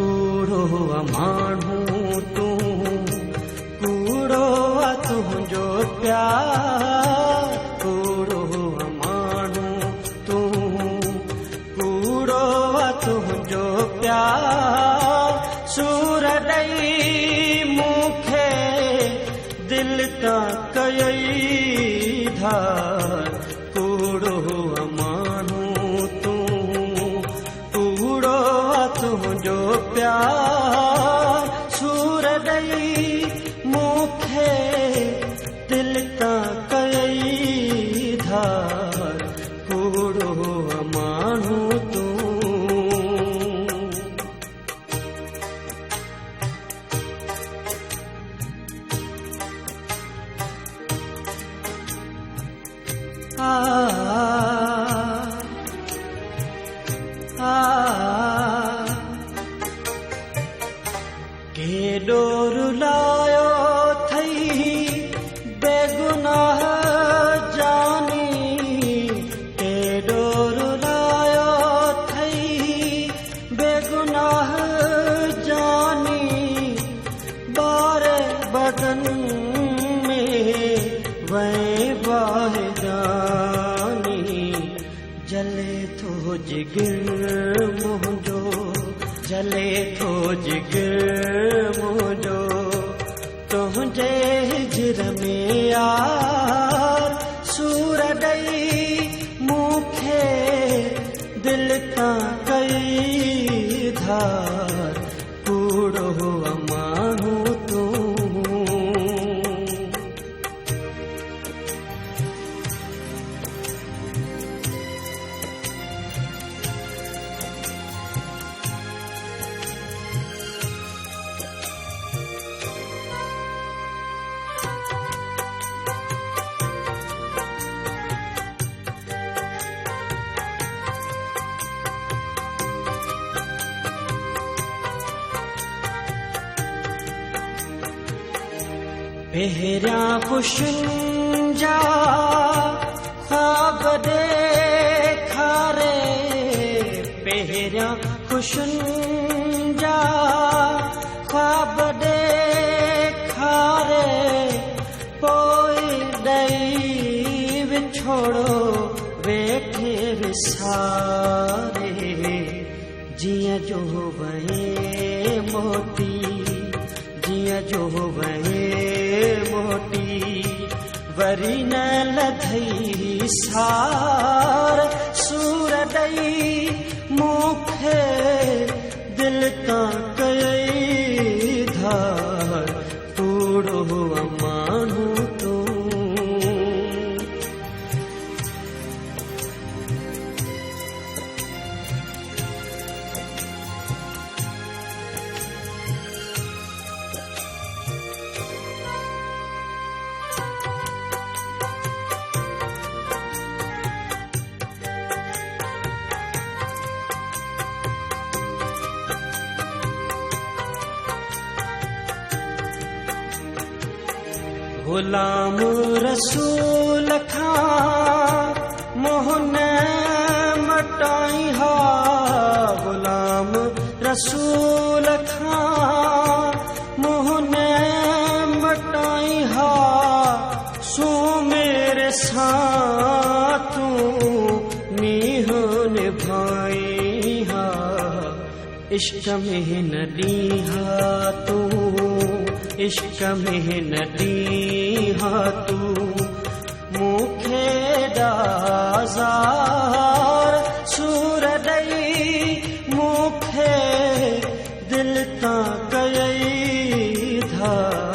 कूड़ो माण्हू तूं, कूड़ो तुंहिंजो प्यार, कूड़ो माण्हू तूं, कूड़ो तुंहिंजो प्यार, सूर ॾेई मूंखे दिल तां कयई धार, कूड़ो माण्हू तूं, कूड़ो तुंहिंजो प्यार, सूर ॾेई मूंखे दिल तां कयई धार, कूड़ो माण्हू तूं। केॾो रुलायो थई बेगुनाह जानी, केॾो रुलायो थई बेगुनाह जानी, बारे बदन में वही बाह जानी, जले थो जिगर मुंहिंजो, जले थो जिगर मुंहिंजो, तुंहिंजे हिजर में यार, सूर ॾेई मूंखे दिल तां कई धार, कूड़ो माण्हू तूं। पहिरियां ख़ुशियुनि जा ख़्वाब ॾेखारे, पहिरियां ख़ुशियुनि जा ख़्वाब ॾेखारे, पोइ ॾेई विछोड़ो वेठे विसारे, जीअं जो वहे मोती, जीअं जो वहे मोटी, वरी न लथई सार, सूर ॾेई मूंखे दिल तां कयई धार, कूड़ो माण्हू तूं। ग़ुलाम रसूल खां मोहन मटाई हा, ग़ुलाम रसूल खां मोहन मटाई हा, सो मेरे सां तूं मींहुं निभाई हा, इश्क में न ॾींहा तूं, इश्क में न ॾींहा तूं मूंखे ॾाज़ार, सूर ॾेई मूंखे दिल तां कयई धार,